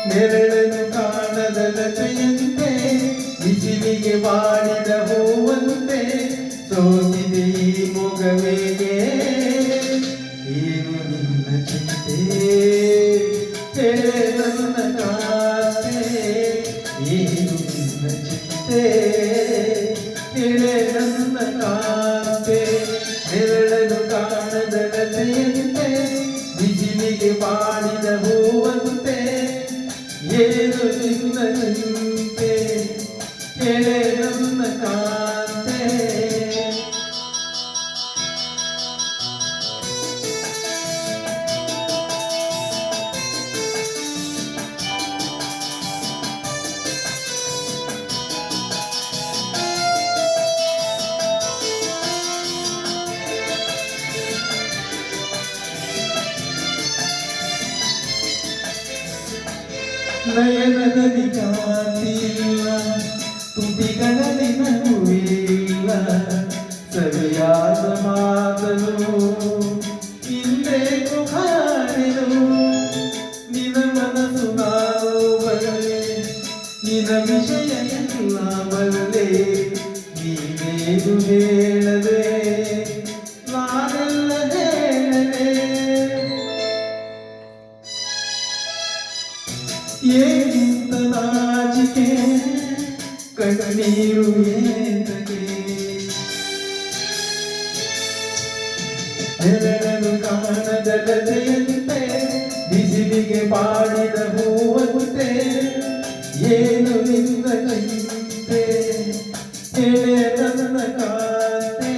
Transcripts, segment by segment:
ನೆರಳನ್ನು ಕಾಣದ ಲತೆಯಂತೆ ಬಿಸಿಲಿಗೆ ಬಾಡಿದ ಹೂವಂತೆ ಸೋತಿದೆ ಈ ಮೊಗವೇಗೆ ಏನು ನಿನ್ನ ಚಿಂತೆ ಹೇಳೆ ನನ್ನ ಕಾಂತೆ ಏನು ನಿನ್ನ ಚಿಂತೆ ಹೇಳೆ ನನ್ನ ಕಾಂತೆ ನೆರಳನ್ನು ಕಾಣದ ಲತೆಯಂತೆ ಬಿಸಿಲಿಗೆ ಬಾಡಿದ ಹೂವಂತೆ ಏನು ನಿನ್ನ ಚಿಂತೆ ಹೇಳೆ ನನ್ನ ಕಾಂತೆ ನಯನದಲ್ಲಿ ಕಾಂತಿಲ್ಲ ತುಟಿಗಳಲ್ಲಿ ನಗುವಿಲ್ಲ ಸರಿಯಾದ ಮಾತನು ಇಂದೇನು ಹಾಡೆನು ನಿನ ಮನಸ್ಸು ನಾವು ಬರಲೆ ನಿನ ವಿಷಯ ಎಲ್ಲ ಬರಲೆ ನೀನೇನು ಹೇಳದೆ ನಾನೆಲ್ಲ ಹೇಳದೆ ಏನಿಂತ ನಾಚಿಕೆ ಕಣ್ಣೀರು ಏತಕೆ ನೆರಳನ್ನು ಕಾಣದ ಲತೆಯಂತೆ ಬಿಸಿಲಿಗೆ ಬಾಡಿದ ಹೂವಂತೆ ಏನು ನಿನ್ನ ಚಿಂತೆ ಹೇಳೆ ನನ್ನ ಕಾಂತೆ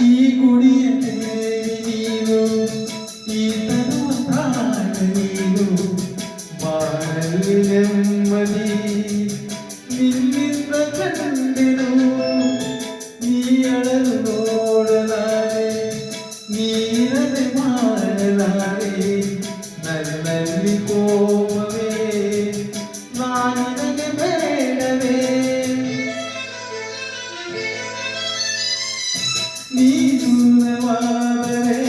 ಈ ಗುಡಿಯ ನೀನು ಈ ತನುವ ಪ್ರಾಣ ನೀನು ಬಾಳಲ್ಲಿ ನೆಮ್ಮದಿ ನಿನ್ನಿಂದ ಕಂಡೆನು ನೀ ಅಳಲು ನೋಡಲಾರೆ ನೀರದೆ ಮಾಡಲಾರೆ ನನ್ನಲ್ಲಿ ಕೋಪವೇ ನಾನಿನಗೆ ಬೇಡವೇ ನೀ ದೂರವಾದರೆ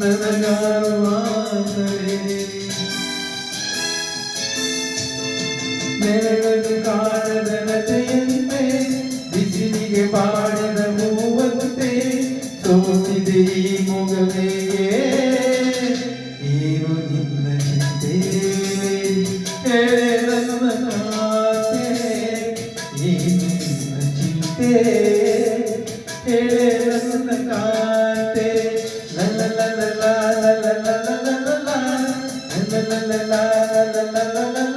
ನನಗಾರುವಾದರೆ ನೆರಳನ್ನು ಕಾಣದ ಲತೆಯಂತೆ ಬಿಸಿಲಿಗೆ ಬಾಡಿದ ಹೂವಂತೆ ಸೋತಿದೆ ಈ ಮೊಗವೇಗೆ ಏನು ನಿನ್ನ ಚಿಂತೆ ಹೇಳೆ ನನ್ನ ಕಾಂತೆ ಏನು ನಿನ್ನ ಚಿಂತೆ ಹೇಳೆ ನನ್ನ ಕಾಂತೆ ಲಲ ಲಲ ಲಲ ಲಲ ಲಲ ಲಲ ಲಲ ಲಲ ಲಲ ಲಲ